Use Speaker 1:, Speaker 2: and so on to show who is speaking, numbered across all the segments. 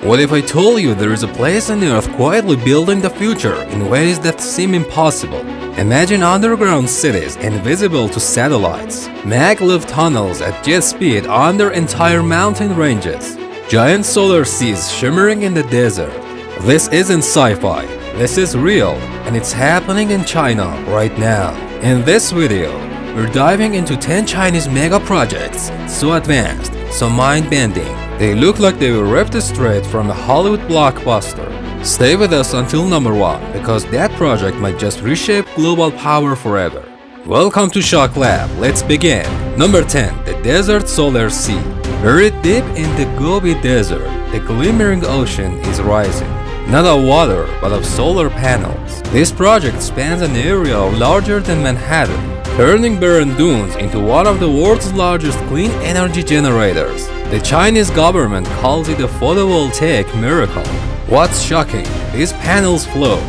Speaker 1: What if I told you there is a place on Earth quietly building the future in ways that seem impossible? Imagine underground cities invisible to satellites, maglev tunnels at jet speed under entire mountain ranges, giant solar seas shimmering in the desert. This isn't sci-fi, this is real, and it's happening in China right now. In this video, we're diving into 10 Chinese mega projects so advanced, so mind-bending, they look like they were ripped straight from a Hollywood blockbuster. Stay with us until number 1, because that project might just reshape global power forever. Welcome to ShockLab, let's begin. Number 10. The Desert Solar Sea. Buried deep in the Gobi Desert, the glimmering ocean is rising. Not of water, but of solar panels. This project spans an area larger than Manhattan, turning barren dunes into one of the world's largest clean energy generators. The Chinese government calls it a photovoltaic miracle. What's shocking? These panels float,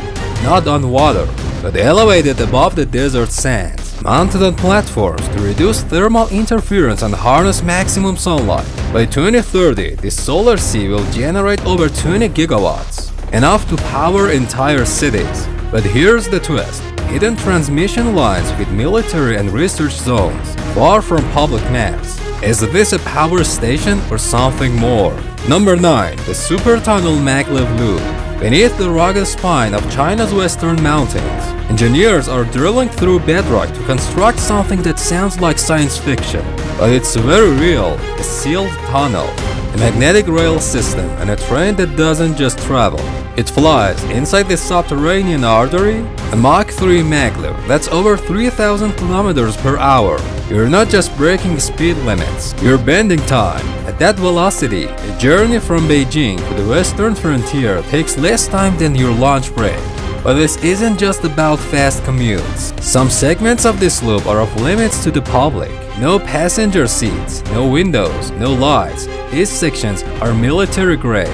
Speaker 1: not on water, but elevated above the desert sands, mounted on platforms to reduce thermal interference and harness maximum sunlight. By 2030, the solar sea will generate over 20 gigawatts, enough to power entire cities. But here's the twist. Hidden transmission lines with military and research zones, far from public maps. Is this a power station or something more? Number 9. The Super Tunnel Maglev Loop. Beneath the rugged spine of China's western mountains, engineers are drilling through bedrock to construct something that sounds like science fiction. But it's very real, a sealed tunnel, a magnetic rail system, and a train that doesn't just travel. It flies inside the subterranean artery, a Mach 3 maglev that's over 3,000 kilometers per hour. You're not just breaking speed limits, you're bending time. At that velocity, a journey from Beijing to the western frontier takes less time than your lunch break. But this isn't just about fast commutes. Some segments of this loop are off limits to the public. No passenger seats, no windows, no lights. These sections are military grade,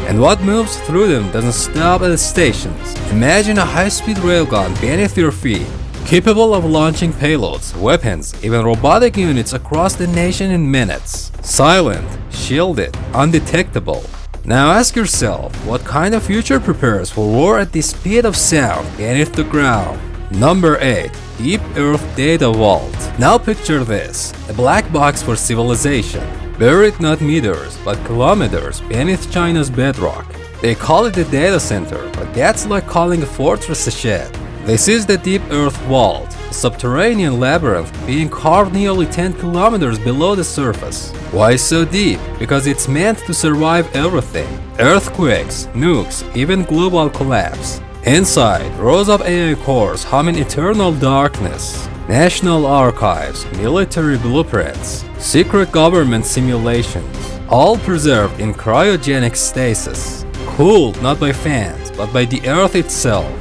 Speaker 1: and what moves through them doesn't stop at the stations. Imagine a high-speed railgun beneath your feet, capable of launching payloads, weapons, even robotic units across the nation in minutes. Silent, shielded, undetectable. Now ask yourself, what kind of future prepares for war at the speed of sound beneath the ground? Number 8. Deep Earth Data Vault. Now picture this, a black box for civilization, buried not meters but kilometers beneath China's bedrock. They call it a data center, but that's like calling a fortress a shed. This is the Deep Earth Vault, a subterranean labyrinth being carved nearly 10 kilometers below the surface. Why so deep? Because it's meant to survive everything. Earthquakes, nukes, even global collapse. Inside, rows of AI cores hum in eternal darkness. National archives, military blueprints, secret government simulations, all preserved in cryogenic stasis. Cooled not by fans, but by the Earth itself.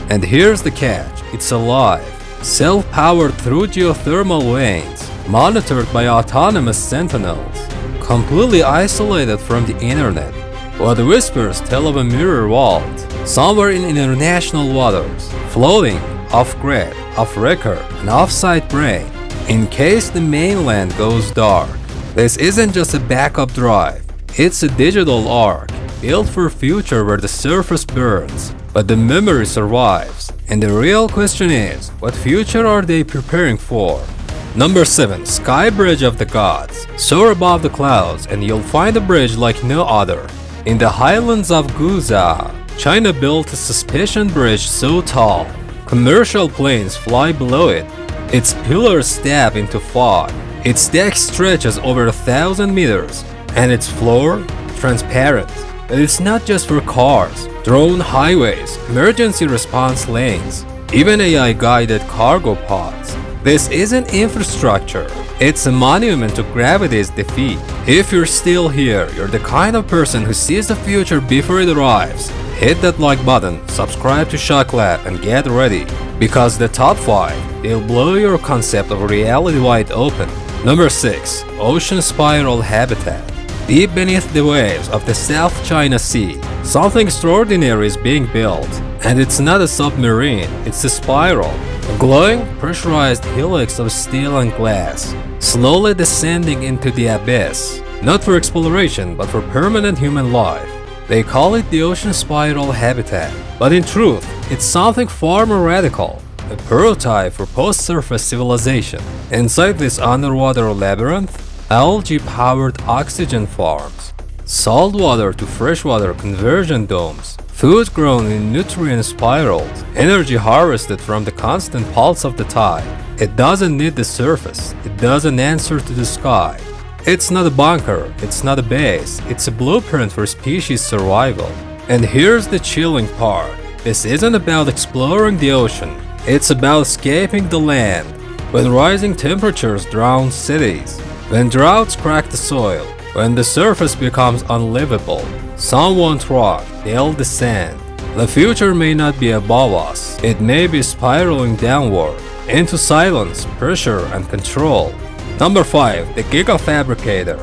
Speaker 1: And here's the catch, it's alive, self-powered through geothermal veins, monitored by autonomous sentinels, completely isolated from the internet. What whispers tell of a mirror vault, somewhere in international waters, floating, off-grid, off-record, and off-site brain, in case the mainland goes dark. This isn't just a backup drive, it's a digital arc, built for a future where the surface burns, but the memory survives. And the real question is, what future are they preparing for? Number 7. Sky Bridge of the Gods. Soar above the clouds and you'll find a bridge like no other. In the highlands of Guza, China built a suspension bridge so tall, commercial planes fly below it. Its pillars stab into fog. Its deck stretches over 1,000 meters, and its floor transparent. But it's not just for cars. Drone highways, emergency response lanes, even AI-guided cargo pods. This isn't infrastructure, it's a monument to gravity's defeat. If you're still here, you're the kind of person who sees the future before it arrives. Hit that like button, subscribe to ShockLab, and get ready, because the top 5, they'll blow your concept of reality wide open. Number 6. Ocean Spiral Habitat. Deep beneath the waves of the South China Sea, something extraordinary is being built. And it's not a submarine, it's a spiral. A glowing, pressurized helix of steel and glass, slowly descending into the abyss. Not for exploration, but for permanent human life. They call it the ocean spiral habitat, but in truth, it's something far more radical. A prototype for post-surface civilization. Inside this underwater labyrinth, algae-powered oxygen farms, saltwater to freshwater conversion domes, food grown in nutrient spirals, energy harvested from the constant pulse of the tide. It doesn't need the surface, it doesn't answer to the sky. It's not a bunker, it's not a base, it's a blueprint for species survival. And here's the chilling part. This isn't about exploring the ocean, it's about escaping the land. When rising temperatures drown cities, when droughts crack the soil, when the surface becomes unlivable, some won't rock, they'll descend. The future may not be above us, it may be spiraling downward, into silence, pressure, and control. Number 5. The Gigafabricator.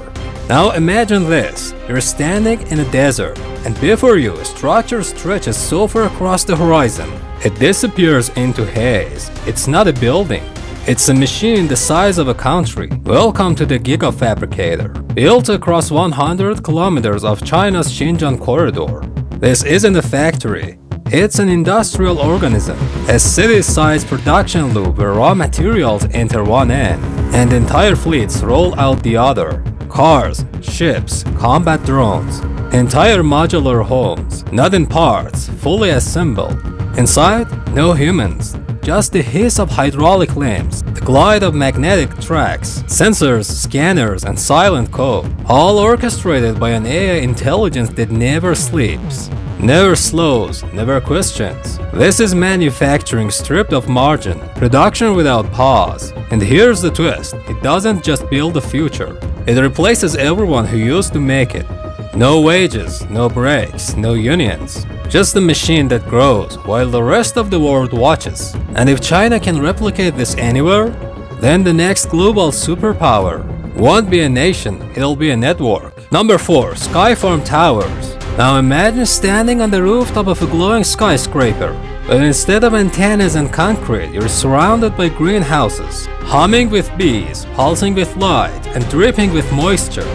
Speaker 1: Now imagine this, you're standing in a desert, and before you a structure stretches so far across the horizon, it disappears into haze. It's not a building, it's a machine the size of a country. Welcome to the Gigafabricator, built across 100 kilometers of China's Xinjiang corridor. This isn't a factory, it's an industrial organism, a city-sized production loop where raw materials enter one end, and entire fleets roll out the other. Cars, ships, combat drones, entire modular homes, not in parts, fully assembled. Inside, no humans, just the hiss of hydraulic limbs, the glide of magnetic tracks, sensors, scanners, and silent code, all orchestrated by an AI intelligence that never sleeps, never slows, never questions. This is manufacturing stripped of margin, production without pause. And here's the twist, it doesn't just build the future, it replaces everyone who used to make it. No wages, no breaks, no unions. Just a machine that grows while the rest of the world watches. And if China can replicate this anywhere, then the next global superpower won't be a nation, it'll be a network. Number 4. Skyfarm Towers. Now imagine standing on the rooftop of a glowing skyscraper, but instead of antennas and concrete, you're surrounded by greenhouses, humming with bees, pulsing with light, and dripping with moisture.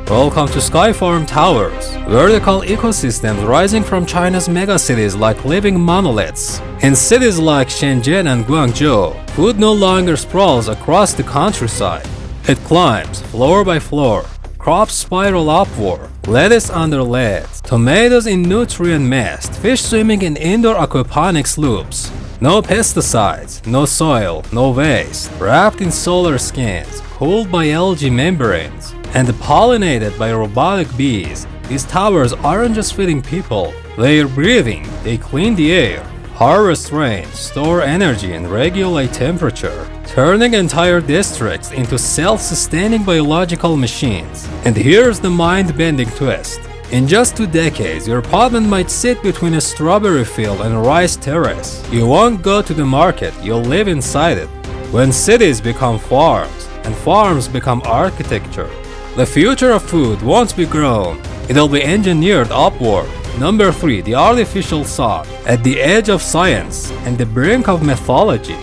Speaker 1: Welcome to Skyfarm Towers, vertical ecosystems rising from China's megacities like living monoliths. In cities like Shenzhen and Guangzhou, food no longer sprawls across the countryside. It climbs floor by floor, crops spiral upward, lettuce under leads, tomatoes in nutrient-messed, fish swimming in indoor aquaponics loops. No pesticides, no soil, no waste, wrapped in solar skins, cooled by algae membranes, and pollinated by robotic bees. These towers aren't just feeding people, they're breathing, they clean the air, harvest rain, store energy, and regulate temperature, turning entire districts into self-sustaining biological machines. And here's the mind-bending twist. In just 2 decades, your apartment might sit between a strawberry field and a rice terrace. You won't go to the market, you'll live inside it. When cities become farms, and farms become architecture, the future of food won't be grown, it'll be engineered upward. Number 3. The artificial sun. At the edge of science and the brink of mythology,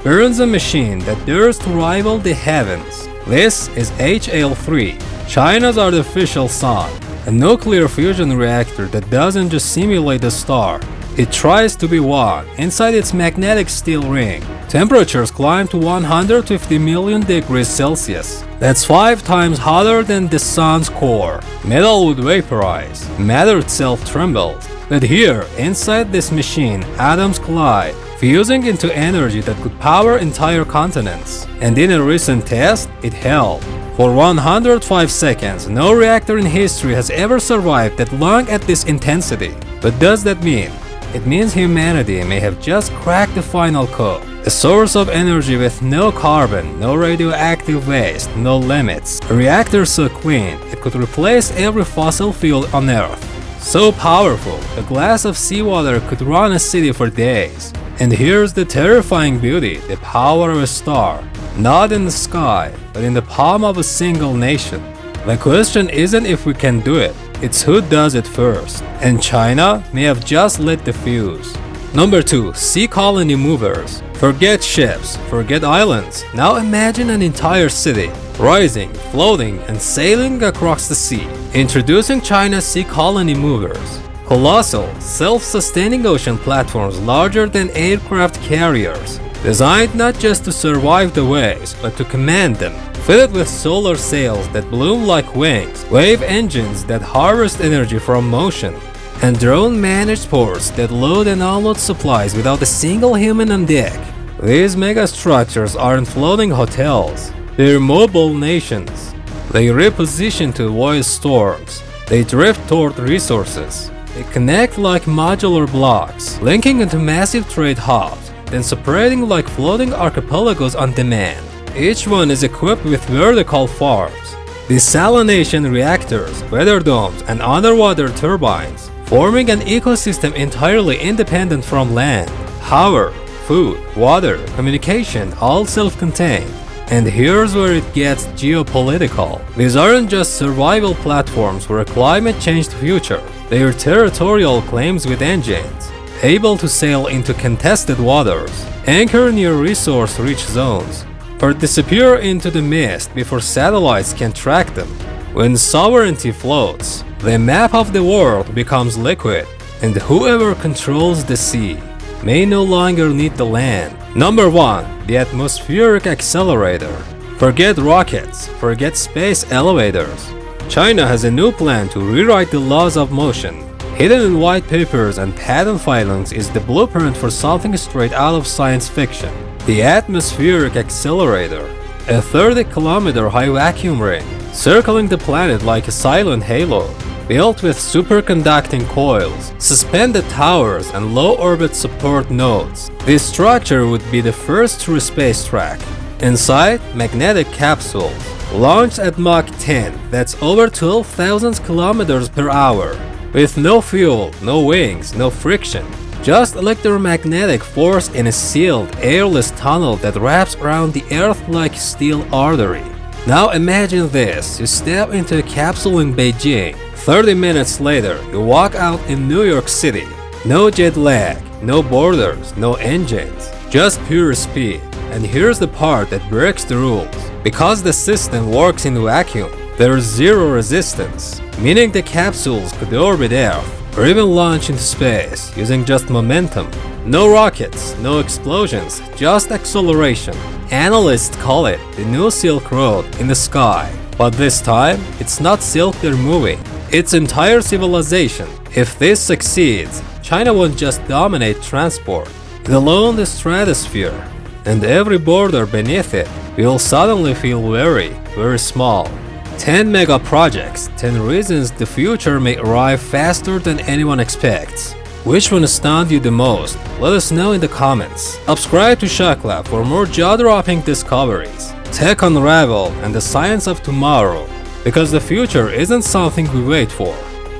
Speaker 1: burns a machine that dares to rival the heavens. This is HL3, China's artificial sun, a nuclear fusion reactor that doesn't just simulate a star, it tries to be one inside its magnetic steel ring. Temperatures climb to 150 million degrees Celsius. That's 5 times hotter than the sun's core. Metal would vaporize, matter itself trembles. But here, inside this machine, atoms collide, fusing into energy that could power entire continents. And in a recent test, it held. For 105 seconds, no reactor in history has ever survived that long at this intensity. But does that mean? It means humanity may have just cracked the final code. A source of energy with no carbon, no radioactive waste, no limits. A reactor so clean, it could replace every fossil fuel on Earth. So powerful, a glass of seawater could run a city for days. And here's the terrifying beauty, the power of a star. Not in the sky, but in the palm of a single nation. The question isn't if we can do it, it's who does it first. And China may have just lit the fuse. Number 2. Sea colony movers. Forget ships, forget islands. Now imagine an entire city, rising, floating, and sailing across the sea. Introducing China's sea colony movers. Colossal, self-sustaining ocean platforms larger than aircraft carriers. Designed not just to survive the waves, but to command them. Fitted with solar sails that bloom like wings, wave engines that harvest energy from motion, and drone-managed ports that load and unload supplies without a single human on deck. These megastructures aren't floating hotels. They're mobile nations. They reposition to avoid storms. They drift toward resources. They connect like modular blocks, linking into massive trade hubs, then separating like floating archipelagos on demand. Each one is equipped with vertical farms, desalination reactors, weather domes, and underwater turbines, forming an ecosystem entirely independent from land. Power, food, water, communication, all self-contained. And here's where it gets geopolitical. These aren't just survival platforms for a climate-changed future. They are territorial claims with engines, able to sail into contested waters, anchor near resource-rich zones, or disappear into the mist before satellites can track them. When sovereignty floats, the map of the world becomes liquid, and whoever controls the sea may no longer need the land. Number 1. The atmospheric accelerator. Forget rockets, forget space elevators. China has a new plan to rewrite the laws of motion. Hidden in white papers and patent filings is the blueprint for something straight out of science fiction. The atmospheric accelerator, a 30-kilometer high vacuum ring, circling the planet like a silent halo, built with superconducting coils, suspended towers, and low-orbit support nodes. This structure would be the first true space track. Inside, magnetic capsules, launched at Mach 10, that's over 12,000 kilometers per hour, with no fuel, no wings, no friction, just electromagnetic force in a sealed, airless tunnel that wraps around the Earth like steel artery. Now imagine this, you step into a capsule in Beijing. 30 minutes later, you walk out in New York City. No jet lag, no borders, no engines, just pure speed. And here's the part that breaks the rules. Because the system works in vacuum, there's zero resistance, meaning the capsules could orbit Earth or even launch into space using just momentum. No rockets, no explosions, just acceleration. Analysts call it the new Silk Road in the sky. But this time, it's not silk they're moving, it's entire civilization. If this succeeds, China won't just dominate transport, it'll own the stratosphere. And every border beneath it will suddenly feel very, very small. 10 mega projects, 10 reasons the future may arrive faster than anyone expects. Which one stunned you the most? Let us know in the comments. Subscribe to ShockLab for more jaw-dropping discoveries, tech unravel, and the science of tomorrow. Because the future isn't something we wait for,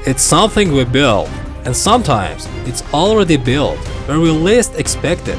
Speaker 1: it's something we build. And sometimes it's already built where we least expect it.